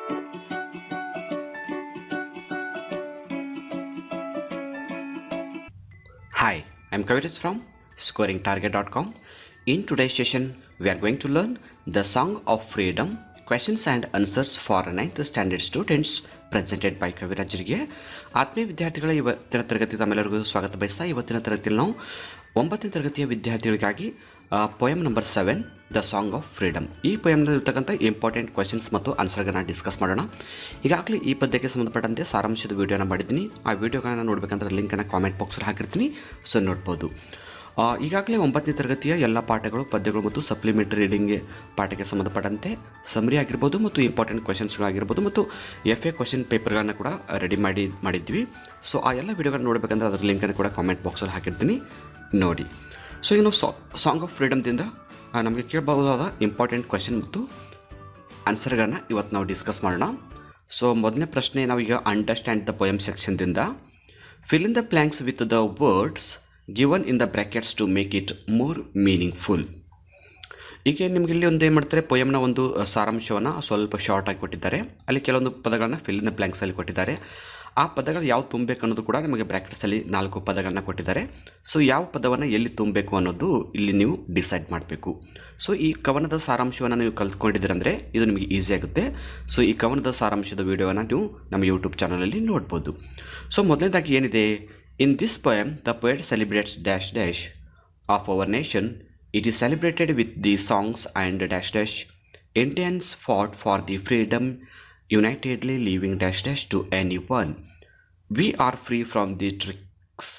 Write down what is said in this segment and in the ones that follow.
Hi, I'm Kaviraj from scoringtarget.com. In today's session, we are going to learn the Song of Freedom questions and answers for 9th standard students presented by ಕವಿರಾಜರಿಗೆ. ಆತ್ಮೀಯ ವಿದ್ಯಾರ್ಥಿಗಳ ಇವತ್ತಿನ ತರಗತಿ ತಮ್ಮೆಲ್ಲರಿಗೂ ಸ್ವಾಗತ ಬಯಸ್ತಾ ಇವತ್ತಿನ ತರಗತಿಯಲ್ಲಿ ನಾವು 9ನೇ ತರಗತಿಯ ವಿದ್ಯಾರ್ಥಿಗಳಿಗಾಗಿ poem number 7 the song of freedom ಈ ಪೊಯಮ್ನಲ್ಲಿರ್ತಕ್ಕಂಥ ಇಂಪಾರ್ಟೆಂಟ್ ಕ್ವೆಶನ್ಸ್ ಮತ್ತು ಆನ್ಸರ್ಗಳನ್ನ ಡಿಸ್ಕಸ್ ಮಾಡೋಣ. ಈಗಾಗಲೇ ಈ ಪದ್ಯಕ್ಕೆ ಸಂಬಂಧಪಟ್ಟಂತೆ ಸಾರಾಂಶದ ವಿಡಿಯೋನ ಮಾಡಿದ್ದೀನಿ. ಆ ವಿಡಿಯೋಗಳನ್ನ ನೋಡಬೇಕಂದ್ರೆ ಲಿಂಕನ್ನು ಕಾಮೆಂಟ್ ಬಾಕ್ಸಲ್ಲಿ ಹಾಕಿರ್ತೀನಿ, ಸೊ ನೋಡ್ಬೋದು. ಈಗಾಗಲೇ 9ನೇ ತರಗತಿಯ ಎಲ್ಲ ಪಾಠಗಳು, ಪದ್ಯಗಳು ಮತ್ತು ಸಪ್ಲಿಮೆಂಟರಿ ರೀಡಿಂಗ್ ಪಾಠಕ್ಕೆ ಸಂಬಂಧಪಟ್ಟಂತೆ ಸಮರಿ ಆಗಿರ್ಬೋದು ಮತ್ತು ಇಂಪಾರ್ಟೆಂಟ್ ಕ್ವೆಶನ್ಸ್ಗಳಾಗಿರ್ಬೋದು ಮತ್ತು FA ಕ್ವೆಶನ್ ಪೇಪರ್ಗಳನ್ನು ಕೂಡ ರೆಡಿ ಮಾಡಿದ್ವಿ. ಸೊ ಆ ಎಲ್ಲ ವಿಡಿಯೋಗಳನ್ನ ನೋಡಬೇಕಂದ್ರೆ ಅದರ ಲಿಂಕನ್ನು ಕೂಡ ಕಾಮೆಂಟ್ ಬಾಕ್ಸಲ್ಲಿ ಹಾಕಿರ್ತೀನಿ, ನೋಡಿ. ಸೊ ಈಗ ನಾವು ಸಾಂಗ್ ಆಫ್ ಫ್ರೀಡಮ್ದಿಂದ ನಮಗೆ ಕೇಳಬಹುದಾದ ಇಂಪಾರ್ಟೆಂಟ್ ಕ್ವೆಶನ್ ಮತ್ತು ಆನ್ಸರ್ಗಳನ್ನು ಇವತ್ತು ನಾವು ಡಿಸ್ಕಸ್ ಮಾಡೋಣ. ಸೊ ಮೊದಲನೇ ಪ್ರಶ್ನೆ ನಾವೀಗ ಅಂಡರ್ಸ್ಟ್ಯಾಂಡ್ ದ ಪೊಯಮ್ ಸೆಕ್ಷನ್ದಿಂದ fill in the blanks with the words given in the brackets to make it more meaningful. ಈಗ ನಿಮಗೆ ಇಲ್ಲಿ ಒಂದು ಏನು ಮಾಡ್ತಾರೆ, ಪೊಯಮ್ನ ಒಂದು ಸಾರಾಂಶವನ್ನು ಸ್ವಲ್ಪ ಶಾರ್ಟ್ ಆಗಿ ಕೊಟ್ಟಿದ್ದಾರೆ. ಅಲ್ಲಿ ಕೆಲವೊಂದು ಪದಗಳನ್ನು ಫಿಲ್ ಇನ್ ದ ಬ್ಲ್ಯಾಂಕ್ಸಲ್ಲಿ ಕೊಟ್ಟಿದ್ದಾರೆ. ಆ ಪದಗಳು ಯಾವ ತುಂಬಬೇಕು ಅನ್ನೋದು ಕೂಡ ನಿಮಗೆ ಬ್ರ್ಯಾಕೆಟ್ಸಲ್ಲಿ 4 ಪದಗಳನ್ನ ಕೊಟ್ಟಿದ್ದಾರೆ. ಸೊ ಯಾವ ಪದವನ್ನು ಎಲ್ಲಿ ತುಂಬಬೇಕು ಅನ್ನೋದು ಇಲ್ಲಿ ನೀವು ಡಿಸೈಡ್ ಮಾಡಬೇಕು. ಸೊ ಈ ಕವನದ ಸಾರಾಂಶವನ್ನು ನೀವು ಕಲ್ತ್ಕೊಂಡಿದ್ದೀರಂದರೆ ಇದು ನಿಮಗೆ ಈಸಿ ಆಗುತ್ತೆ. ಸೊ ಈ ಕವನದ ಸಾರಾಂಶದ ವಿಡಿಯೋವನ್ನು ನೀವು ನಮ್ಮ ಯೂಟ್ಯೂಬ್ ಚಾನಲಲ್ಲಿ ನೋಡ್ಬೋದು. ಸೊ ಮೊದಲನೇದಾಗಿ ಏನಿದೆ, in this poem the poet celebrates dash dash of our nation. It is celebrated with the songs and dash dash Indians fought for the freedom unitedly leaving dash dash to anyone. We are free from the tricks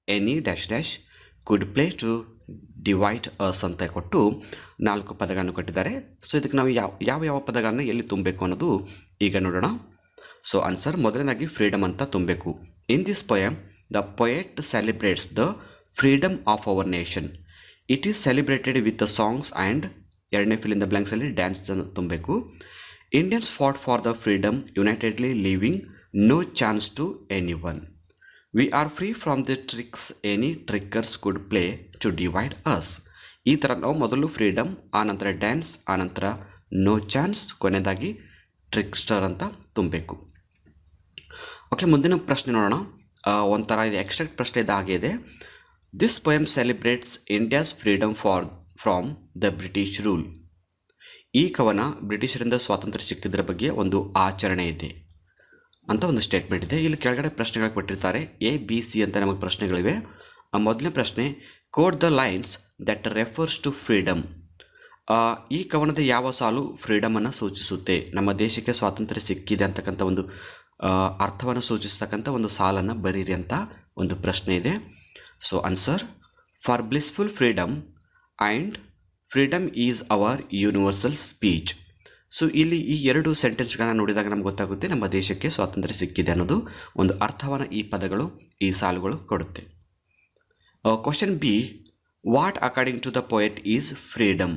any dash dash could play to divide us ಅಂತ ಕೊಟ್ಟು 4 ಪದಗಳನ್ನು ಕೊಟ್ಟಿದ್ದಾರೆ. So ಇದಕ್ಕೆ ನಾವು ಯಾವ ಪದಗಳನ್ನು ಎಲ್ಲಿ ತುಂಬಬೇಕು ಅನ್ನೋದು ಈಗ ನೋಡೋಣ. ಸೊ ಆನ್ಸರ್ ಮೊದಲನೇದಾಗಿ ಫ್ರೀಡಮ್ ಅಂತ ತುಂಬಬೇಕು. In this poem the poet celebrates the freedom of our nation. It is celebrated with the songs and ಎರಡನೇ ಫಿಲ್ ಇನ್ ದ ಬ್ಲ್ಯಾಂಕ್ಸಲ್ಲಿ ಡ್ಯಾನ್ಸ್ ತುಂಬಬೇಕು. Indians fought for the freedom unitedly living no chance to anyone. We are free from the tricks any trickers could play to divide us. ಈ ಥರ ನಾವು ಮೊದಲು freedom, ಆನಂತರ dance, ಆನಂತರ no chance, ಕೊನೆಯದಾಗಿ ಟ್ರಿಕ್ಸ್ಟರ್ ಅಂತ ತುಂಬಬೇಕು. ಓಕೆ, ಮುಂದಿನ ಪ್ರಶ್ನೆ ನೋಡೋಣ. ಒಂಥರ ಇದು ಎಕ್ಸ್ಟ್ರಾಕ್ಟ್ ಪ್ರಶ್ನೆ ಇದಾಗಿದೆ. This poem celebrates India's freedom from the British rule. ಈ ಕವನ ಬ್ರಿಟಿಷರಿಂದ ಸ್ವಾತಂತ್ರ್ಯ ಸಿಕ್ಕಿದ್ರ ಬಗ್ಗೆ ಒಂದು ಆಚರಣೆ ಇದೆ ಅಂತ ಒಂದು ಸ್ಟೇಟ್ಮೆಂಟ್ ಇದೆ. ಇಲ್ಲಿ ಕೆಳಗಡೆ ಪ್ರಶ್ನೆಗಳು ಕೊಟ್ಟಿರ್ತಾರೆ, ABC ಅಂತ ನಮಗೆ ಪ್ರಶ್ನೆಗಳಿವೆ. ಮೊದಲನೇ ಪ್ರಶ್ನೆ, quote the lines that refers to freedom. ಈ ಕವನದ ಯಾವ ಸಾಲು ಫ್ರೀಡಮನ್ನು ಸೂಚಿಸುತ್ತೆ, ನಮ್ಮ ದೇಶಕ್ಕೆ ಸ್ವಾತಂತ್ರ್ಯ ಸಿಕ್ಕಿದೆ ಅಂತಕ್ಕಂಥ ಒಂದು ಅರ್ಥವನ್ನು ಸೂಚಿಸ್ತಕ್ಕಂಥ ಒಂದು ಸಾಲನ್ನು ಬರೀರಿ ಅಂತ ಒಂದು ಪ್ರಶ್ನೆ ಇದೆ. So answer, for blissful freedom and freedom is our universal speech. So ಇಲ್ಲಿ ಈ 2 ಸೆಂಟೆನ್ಸ್ಗಳನ್ನ ನೋಡಿದಾಗ ನಮ್ಗೆ ಗೊತ್ತಾಗುತ್ತೆ ನಮ್ಮ ದೇಶಕ್ಕೆ ಸ್ವಾತಂತ್ರ್ಯ ಸಿಕ್ಕಿದೆ ಅನ್ನೋದು ಒಂದು ಅರ್ಥವನ್ನು ಈ ಪದಗಳು, ಈ ಸಾಲುಗಳು ಕೊಡುತ್ತೆ. Question B, what according to the poet is freedom.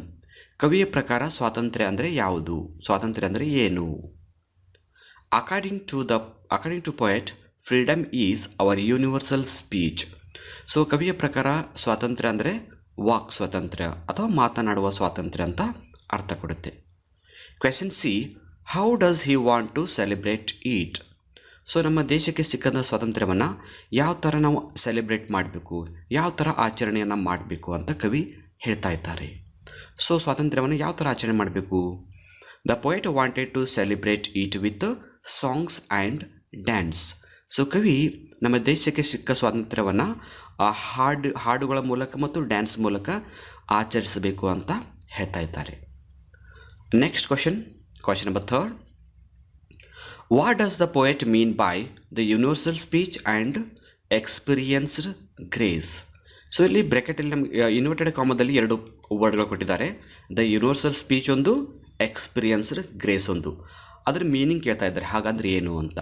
ಕವಿಯ ಪ್ರಕಾರ ಸ್ವಾತಂತ್ರ್ಯ ಅಂದರೆ ಯಾವುದು, ಸ್ವಾತಂತ್ರ್ಯ ಅಂದರೆ ಏನು? According to poet freedom is our universal speech. So ಕವಿಯ ಪ್ರಕಾರ ಸ್ವಾತಂತ್ರ್ಯ ಅಂದರೆ ವಾಕ್ ಸ್ವಾತಂತ್ರ್ಯ ಅಥವಾ ಮಾತನಾಡುವ ಸ್ವಾತಂತ್ರ್ಯ ಅಂತ ಅರ್ಥ ಕೊಡುತ್ತೆ. Question C, how does he want to celebrate it. So ನಮ್ಮ ದೇಶಕ್ಕೆ ಸಿಕ್ಕಂಥ ಸ್ವಾತಂತ್ರ್ಯವನ್ನು ಯಾವ ಥರ ನಾವು ಸೆಲೆಬ್ರೇಟ್ ಮಾಡಬೇಕು, ಯಾವ ಥರ ಆಚರಣೆಯನ್ನು ಮಾಡಬೇಕು ಅಂತ ಕವಿ ಹೇಳ್ತಾ ಇದ್ದಾರೆ. ಸೊ ಸ್ವಾತಂತ್ರ್ಯವನ್ನು ಯಾವ ಥರ ಆಚರಣೆ ಮಾಡಬೇಕು? The poet wanted to celebrate it with songs and dance. So ಕವಿ ನಮ್ಮ ದೇಶಕ್ಕೆ ಸಿಕ್ಕ ಸ್ವಾತಂತ್ರ್ಯವನ್ನು ಹಾಡುಗಳ ಮೂಲಕ ಮತ್ತು ಡ್ಯಾನ್ಸ್ ಮೂಲಕ ಆಚರಿಸಬೇಕು ಅಂತ ಹೇಳ್ತಾ ಇದ್ದಾರೆ. Next question number 3, what does the poet mean by the universal speech and experienced grace. So ಇಲ್ಲಿ ಬ್ರ್ಯಾಕೆಟಲ್ಲಿ ನಮಗೆ ಇನ್ವರ್ಟೆಡ್ ಕಾಮದಲ್ಲಿ 2 ವರ್ಡ್ಗಳು ಕೊಟ್ಟಿದ್ದಾರೆ. ದ ಯೂನಿವರ್ಸಲ್ ಸ್ಪೀಚ್ ಒಂದು, ಎಕ್ಸ್ಪೀರಿಯನ್ಸ್ಡ್ ಗ್ರೇಸ್ ಒಂದು. ಅದರ ಮೀನಿಂಗ್ ಕೇಳ್ತಾ ಇದ್ದಾರೆ, ಹಾಗಾದರೆ ಏನು ಅಂತ.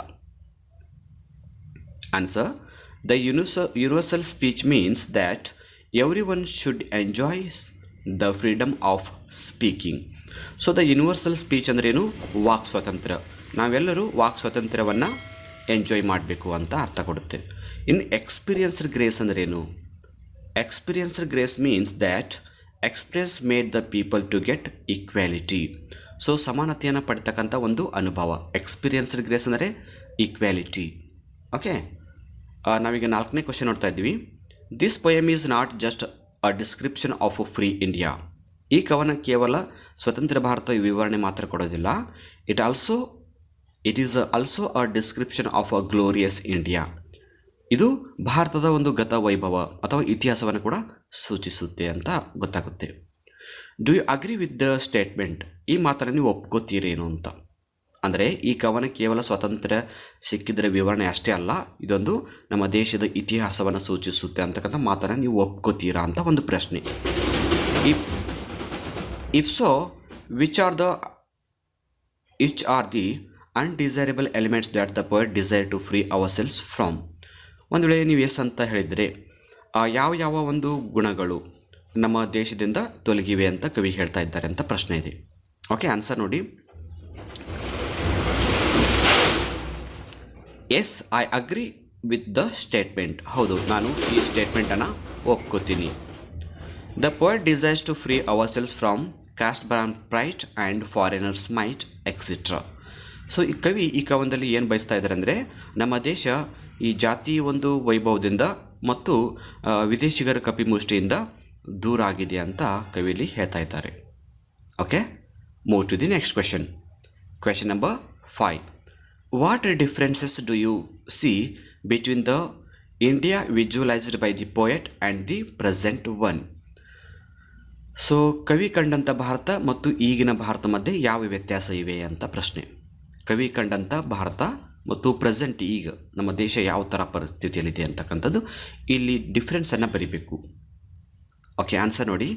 Answer, the universal speech means that every one should enjoy the freedom of speaking. So the universal speech ಅಂದ್ರೇನು? ವಾಕ್ ಸ್ವಾತಂತ್ರ್ಯ. ನಾವೆಲ್ಲರೂ ವಾಕ್ ಸ್ವಾತಂತ್ರ್ಯವನ್ನು ಎಂಜಾಯ್ ಮಾಡಬೇಕು ಅಂತ ಅರ್ಥ ಕೊಡುತ್ತೆ. ಇನ್ನು ಎಕ್ಸ್ಪೀರಿಯನ್ಸ್ಡ್ ಗ್ರೇಸ್ ಅಂದ್ರೇನು? Experienced grace means that express made the people to get equality. So ಸಮಾನತೆಯನ್ನು ಪಡ್ತಕ್ಕಂಥ ಒಂದು ಅನುಭವ. ಎಕ್ಸ್ಪೀರಿಯನ್ಸ್ಡ್ ಗ್ರೇಸ್ ಅಂದರೆ ಈಕ್ವಾಲಿಟಿ. ಓಕೆ, ನಾವೀಗ 4ನೇ ಕ್ವಶನ್ ನೋಡ್ತಾ ಇದ್ದೀವಿ. This poem is not just a description of a free India. ಈ ಕವನ ಕೇವಲ ಸ್ವತಂತ್ರ ಭಾರತ ವಿವರಣೆ ಮಾತ್ರ ಕೊಡೋದಿಲ್ಲ. It is also a description of a glorious India. ಇದು ಭಾರತದ ಒಂದು ಗತ ವೈಭವ ಅಥವಾ ಇತಿಹಾಸವನ್ನು ಕೂಡ ಸೂಚಿಸುತ್ತೆ ಅಂತ ಗೊತ್ತಾಗುತ್ತೆ. Do you agree with the statement? ಈ ಮಾತನ್ನು ನೀವು ಒಪ್ಕೋತೀರೇನು ಅಂತ. ಅಂದರೆ ಈ ಕವನ ಕೇವಲ ಸ್ವಾತಂತ್ರ್ಯ ಸಿಕ್ಕಿದರೆ ವಿವರಣೆ ಅಷ್ಟೇ ಅಲ್ಲ, ಇದೊಂದು ನಮ್ಮ ದೇಶದ ಇತಿಹಾಸವನ್ನು ಸೂಚಿಸುತ್ತೆ ಅಂತಕ್ಕಂಥ ಮಾತನ್ನು ನೀವು ಒಪ್ಕೋತೀರಾ ಅಂತ ಒಂದು ಪ್ರಶ್ನೆ. If so, which are the undesirable elements that the poet desire to free ourselves from? ಒಂದು ವೇಳೆ ನೀವು ಎಸ್ ಅಂತ ಹೇಳಿದರೆ ಯಾವ ಒಂದು ಗುಣಗಳು ನಮ್ಮ ದೇಶದಿಂದ ತೊಲಗಿವೆ ಅಂತ ಕವಿ ಹೇಳ್ತಾ ಇದ್ದಾರೆ ಅಂತ ಪ್ರಶ್ನೆ ಇದೆ. ಓಕೆ, ಆನ್ಸರ್ ನೋಡಿ. Yes, I agree with the statement. ಹೌದು, ನಾನು ಈ ಸ್ಟೇಟ್ಮೆಂಟನ್ನು ಒಪ್ಕೋತೀನಿ. The poet desires to free ourselves from caste born pride and foreigners might etcetera. So ಈ ಕವಿ ಈ ಕವನದಲ್ಲಿ ಏನು ಬಯಸ್ತಾ ಇದ್ದಾರೆ ಅಂದರೆ, ನಮ್ಮ ದೇಶ ಈ ಜಾತಿ ಒಂದು ವೈಭವದಿಂದ ಮತ್ತು ವಿದೇಶಿಗರ ಕಪಿಮುಷ್ಟಿಯಿಂದ ದೂರ ಆಗಿದೆ ಅಂತ ಕವಿಯಲ್ಲಿ ಹೇಳ್ತಾ ಇದ್ದಾರೆ. Okay, move to the next question. Question number 5. What differences do you see between the India visualized by the poet and the present one? So ಕವಿ ಕಂಡಂಥ ಭಾರತ ಮತ್ತು ಈಗಿನ ಭಾರತ ಮಧ್ಯೆ ಯಾವ ವ್ಯತ್ಯಾಸ ಇವೆ ಅಂತ ಪ್ರಶ್ನೆ. ಕವಿ ಕಂಡಂಥ ಭಾರತ ಮತ್ತು ಪ್ರೆಸೆಂಟ್ ಈಗ ನಮ್ಮ ದೇಶ ಯಾವ ಥರ ಪರಿಸ್ಥಿತಿಯಲ್ಲಿದೆ ಅಂತಕ್ಕಂಥದ್ದು ಇಲ್ಲಿ ಡಿಫ್ರೆನ್ಸನ್ನು ಬರೀಬೇಕು. ಓಕೆ, ಆನ್ಸರ್ ನೋಡಿ.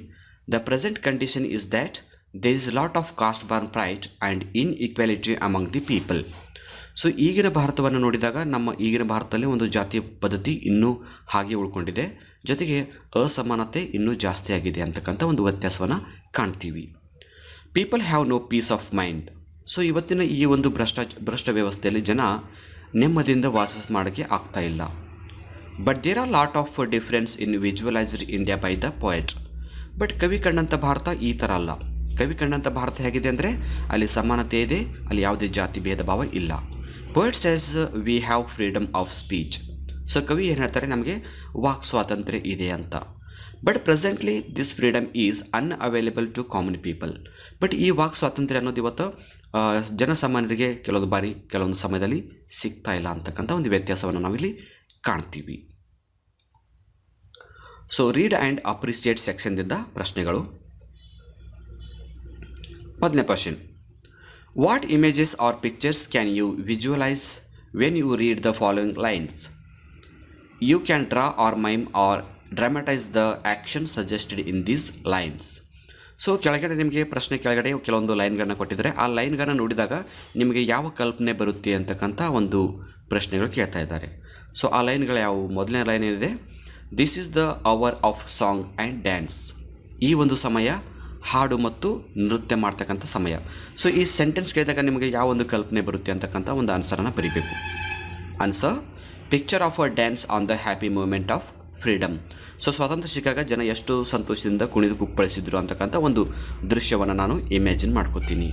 The present condition is that there is lot of caste born pride and inequality among the people. So ಈಗಿನ ಭಾರತವನ್ನು ನೋಡಿದಾಗ ನಮ್ಮ ಈಗಿನ ಭಾರತದಲ್ಲಿ ಒಂದು ಜಾತಿಯ ಪದ್ಧತಿ ಇನ್ನೂ ಹಾಗೆ ಉಳ್ಕೊಂಡಿದೆ, ಜೊತೆಗೆ ಅಸಮಾನತೆ ಇನ್ನೂ ಜಾಸ್ತಿ ಆಗಿದೆ ಅಂತಕ್ಕಂಥ ಒಂದು ವ್ಯತ್ಯಾಸವನ್ನು ಕಾಣ್ತೀವಿ. People have no peace of mind. So ಇವತ್ತಿನ ಈ ಒಂದು ಭ್ರಷ್ಟ ವ್ಯವಸ್ಥೆಯಲ್ಲಿ ಜನ ನೆಮ್ಮದಿಯಿಂದ ವಾಸ ಮಾಡೋಕ್ಕೆ ಆಗ್ತಾ ಇಲ್ಲ. But there are lot of difference in visualized India by the poet. But ಕವಿ ಕಂಡಂಥ ಭಾರತ ಈ ಥರ ಅಲ್ಲ. ಕವಿ ಕಂಡಂಥ ಭಾರತ ಹೇಗಿದೆ ಅಂದರೆ ಅಲ್ಲಿ ಸಮಾನತೆ ಇದೆ, ಅಲ್ಲಿ ಯಾವುದೇ ಜಾತಿ ಭೇದ ಭಾವ ಇಲ್ಲ. Poet says we have freedom of speech. So ಕವಿ ಏನು ಹೇಳ್ತಾರೆ, ನಮಗೆ ವಾಕ್ ಸ್ವಾತಂತ್ರ್ಯ ಇದೆ ಅಂತ. But presently this freedom is unavailable to common people. But ಈ ವಾಕ್ ಸ್ವಾತಂತ್ರ್ಯ ಅನ್ನೋದು ಇವತ್ತು ಜನಸಾಮಾನ್ಯರಿಗೆ ಕೆಲವೊಂದು ಸಮಯದಲ್ಲಿ ಸಿಗ್ತಾ ಇಲ್ಲ ಅಂತಕ್ಕಂಥ ಒಂದು ವ್ಯತ್ಯಾಸವನ್ನು ನಾವಿಲ್ಲಿ ಕಾಣ್ತೀವಿ. ಸೊ ರೀಡ್ ಆ್ಯಂಡ್ ಅಪ್ರಿಸಿಯೇಟ್ ಸೆಕ್ಷನ್ದಿಂದ ಪ್ರಶ್ನೆಗಳು. ಮೊದಲನೇ question. What images or pictures can you visualize when you read the following lines? You can draw or mime or dramatize the action suggested in these lines. So ಕೆಳಗಡೆ ನಿಮಗೆ ಪ್ರಶ್ನೆ ಕೆಳಗಡೆ ಕೆಲವೊಂದು ಲೈನ್ಗಳನ್ನು ಕೊಟ್ಟಿದ್ದಾರೆ. ಆ ಲೈನ್ಗಳನ್ನು ನೋಡಿದಾಗ ನಿಮಗೆ ಯಾವ ಕಲ್ಪನೆ ಬರುತ್ತೆ ಅಂತಕ್ಕಂಥ ಒಂದು ಪ್ರಶ್ನೆಗಳು ಕೇಳ್ತಾ ಇದ್ದಾರೆ. ಸೊ ಆ ಲೈನ್ಗಳು ಯಾವುವು? ಮೊದಲನೇ ಲೈನ್ ಏನಿದೆ, this is the hour of song and dance. ಈ ಒಂದು ಸಮಯ ಹಾಡು ಮತ್ತು ನೃತ್ಯ ಮಾಡ್ತಕ್ಕಂಥ ಸಮಯ. ಸೊ ಈ ಸೆಂಟೆನ್ಸ್ ಕೇಳಿದಾಗ ನಿಮಗೆ ಯಾವ ಒಂದು ಕಲ್ಪನೆ ಬರುತ್ತೆ ಅಂತಕ್ಕಂಥ ಒಂದು ಆನ್ಸರನ್ನು ಬರೀಬೇಕು. Answer, picture of a dance on the happy moment of freedom. So ಸ್ವಾತಂತ್ರ್ಯ ಸಿಕ್ಕಾಗ ಜನ ಎಷ್ಟು ಸಂತೋಷದಿಂದ ಕುಣಿದು ಕುಪ್ಪಳಿಸಿದ್ರು ಅಂತಕ್ಕಂಥ ಒಂದು ದೃಶ್ಯವನ್ನು ನಾನು ಇಮ್ಯಾಜಿನ್ ಮಾಡ್ಕೋತೀನಿ.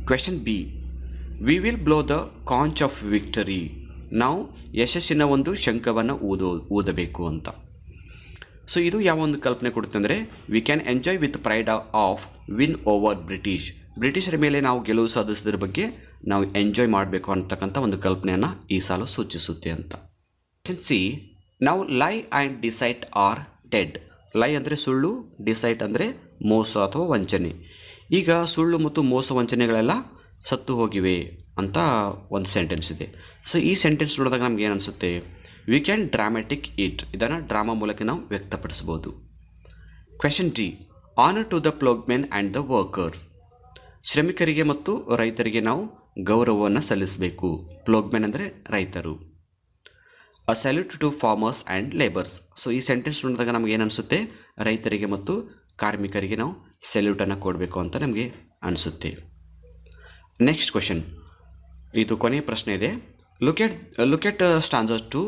Question B. We will blow the ಕಾಂಚ್ of victory. ನಾವು ಯಶಸ್ಸಿನ ಒಂದು ಶಂಖವನ್ನು ಊದಬೇಕು ಅಂತ. ಸೊ ಇದು ಯಾವ ಒಂದು ಕಲ್ಪನೆ ಕೊಡುತ್ತೆ ಅಂದರೆ, we can enjoy with pride of win over British. ಬ್ರಿಟಿಷರ ಮೇಲೆ ನಾವು ಗೆಲುವು ಸಾಧಿಸೋದ್ರ ಬಗ್ಗೆ ನಾವು ಎಂಜಾಯ್ ಮಾಡಬೇಕು ಅಂತಕ್ಕಂಥ ಒಂದು ಕಲ್ಪನೆಯನ್ನು ಈ ಸಾಲು ಸೂಚಿಸುತ್ತೆ ಅಂತ. Question C. ನಾವು ಲೈ ಆ್ಯಂಡ್ ಡಿಸೈಟ್ ಆರ್ ಡೆಡ್. ಲೈ ಅಂದರೆ ಸುಳ್ಳು, ಡಿಸೈಟ್ ಅಂದರೆ ಮೋಸ ಅಥವಾ ವಂಚನೆ. ಈಗ ಸುಳ್ಳು ಮತ್ತು ಮೋಸ ವಂಚನೆಗಳೆಲ್ಲ ಸತ್ತು ಹೋಗಿವೆ ಅಂತ ಒಂದು ಸೆಂಟೆನ್ಸ್ ಇದೆ. ಸೊ ಈ ಸೆಂಟೆನ್ಸ್ ನೋಡಿದಾಗ ನಮ್ಗೆ ಏನು ಅನಿಸುತ್ತೆ, ವಿ ಕ್ಯಾನ್ ಡ್ರಾಮ್ಯಾಟಿಕ್ ಇಟ್. ಇದನ್ನು ಡ್ರಾಮಾ ಮೂಲಕ ನಾವು ವ್ಯಕ್ತಪಡಿಸ್ಬೋದು. Question D. Honour to the ploughmen and the worker. ಶ್ರಮಿಕರಿಗೆ ಮತ್ತು ರೈತರಿಗೆ ನಾವು ಗೌರವವನ್ನು ಸಲ್ಲಿಸಬೇಕು. ಪ್ಲೋಗ್ಮೆನ್ ಅಂದರೆ ರೈತರು. A salute to farmers and labours. So ಈ ಸೆಂಟೆನ್ಸ್ ನೋಡಿದಾಗ ನಮಗೆ ಏನು ಅನಿಸುತ್ತೆ, ರೈತರಿಗೆ ಮತ್ತು ಕಾರ್ಮಿಕರಿಗೆ ನಾವು ಸ್ಯಾಲ್ಯೂಟನ್ನು ಕೊಡಬೇಕು ಅಂತ ನಮಗೆ ಅನಿಸುತ್ತೆ. ನೆಕ್ಸ್ಟ್ ಕ್ವೆಶನ್, ಇದು ಕೊನೆಯ ಪ್ರಶ್ನೆ ಇದೆ. Look at stanza 2.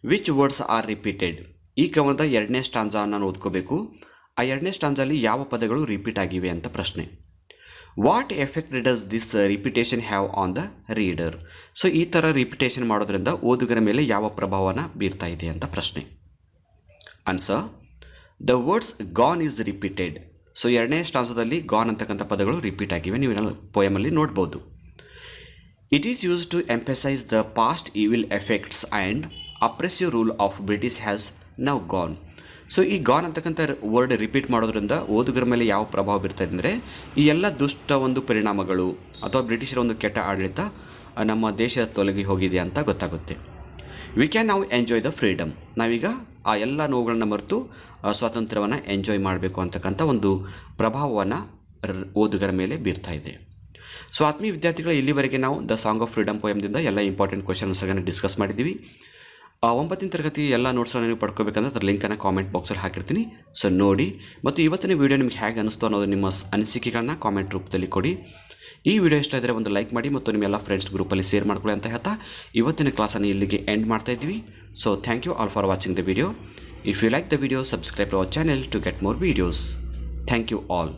Which words are repeated. ಈ ಕವನದ ಎರಡನೇ ಸ್ಟಾಂಜಾವನ್ನು ಓದ್ಕೋಬೇಕು. ಆ ಎರಡನೇ ಸ್ಟಾನ್ಸಲ್ಲಿ ಯಾವ ಪದಗಳು ರಿಪೀಟ್ ಆಗಿವೆ ಅಂತ ಪ್ರಶ್ನೆ. What effect does this repetition have on the reader? So ಈ ಥರ ರಿಪಿಟೇಷನ್ ಮಾಡೋದ್ರಿಂದ ಓದುಗರ ಮೇಲೆ ಯಾವ ಪ್ರಭಾವನ ಬೀರ್ತಾ ಇದೆ ಅಂತ ಪ್ರಶ್ನೆ. Answer, the words gone is repeated. So ಎರಡನೇ ಸ್ಟಾನ್ಸದಲ್ಲಿ ಗಾನ್ ಅಂತಕ್ಕಂಥ ಪದಗಳು ರಿಪೀಟ್ ಆಗಿವೆ, ನೀವು ಪೋಯಮಲ್ಲಿ ನೋಡ್ಬೋದು. It is use to emphasise the past evil effects and oppressive rule of British has now gone. So ಈ ಗಾನ್ ಅಂತಕ್ಕಂಥ ವರ್ಡ್ ರಿಪೀಟ್ ಮಾಡೋದ್ರಿಂದ ಓದುಗರ ಮೇಲೆ ಯಾವ ಪ್ರಭಾವ ಬೀರ್ತದೆ ಅಂದರೆ ಈ ಎಲ್ಲ ದುಷ್ಟ ಒಂದು ಪರಿಣಾಮಗಳು ಅಥವಾ ಬ್ರಿಟಿಷರ ಒಂದು ಕೆಟ್ಟ ಆಡಳಿತ ನಮ್ಮ ದೇಶ ತೊಲಗಿ ಹೋಗಿದೆ ಅಂತ ಗೊತ್ತಾಗುತ್ತೆ. ವಿ ಕ್ಯಾನ್ ನಾವು ಎಂಜಾಯ್ ದ ಫ್ರೀಡಮ್. ನಾವೀಗ ಆ ಎಲ್ಲ ನೋವುಗಳನ್ನ ಮರೆತು ಸ್ವಾತಂತ್ರ್ಯವನ್ನು ಎಂಜಾಯ್ ಮಾಡಬೇಕು ಅಂತಕ್ಕಂಥ ಒಂದು ಪ್ರಭಾವವನ್ನು ಓದುಗರ ಮೇಲೆ ಬೀರ್ತಾ ಇದೆ. ಸೊ ಆತ್ಮೀಯ ವಿದ್ಯಾರ್ಥಿಗಳು, ಇಲ್ಲಿವರೆಗೆ ನಾವು ದ ಸಾಂಗ್ ಆಫ್ ಫ್ರೀಡಮ್ ಪೋಯಮ್ದಿಂದ ಎಲ್ಲ ಇಂಪಾರ್ಟೆಂಟ್ ಕ್ವೆಶನ್ಸ್ಗಳನ್ನು ಡಿಸ್ಕಸ್ ಮಾಡಿದ್ದೀವಿ. 9ನೇ ತರಗತಿ ಎಲ್ಲ ನೋಟ್ಸನ್ನು ನೀವು ಪಡ್ಕೋಬೇಕಂದ್ರೆ ಅದರ ಲಿಂಕನ್ನು ಕಾಮೆಂಟ್ ಬಾಕ್ಸಲ್ಲಿ ಹಾಕಿರ್ತೀನಿ. ಸೊ ನೋಡಿ, ಮತ್ತು ಇವತ್ತಿನ ವೀಡಿಯೋ ನಿಮಗೆ ಹೇಗೆ ಅನಿಸ್ತು ಅನ್ನೋದು ನಿಮ್ಮ ಅನಿಸಿಕೆಗಳನ್ನ ಕಾಮೆಂಟ್ ರೂಪದಲ್ಲಿ ಕೊಡಿ. ಈ ವಿಡಿಯೋ ಇಷ್ಟ ಇದ್ದರೆ ಒಂದು ಲೈಕ್ ಮಾಡಿ ಮತ್ತು ನಿಮ್ಮೆಲ್ಲ ಫ್ರೆಂಡ್ಸ್ ಗ್ರೂಪಲ್ಲಿ ಶೇರ್ ಮಾಡ್ಕೊಳ್ಳಿ ಅಂತ ಹೇಳ್ತಾ ಇವತ್ತಿನ ಕ್ಲಾಸನ್ನು ಇಲ್ಲಿಗೆ ಎಂಡ್ ಮಾಡ್ತಾ ಇದ್ದೀವಿ. So thank you all for watching the video. If you like the video, subscribe our channel to get more videos. Thank you all.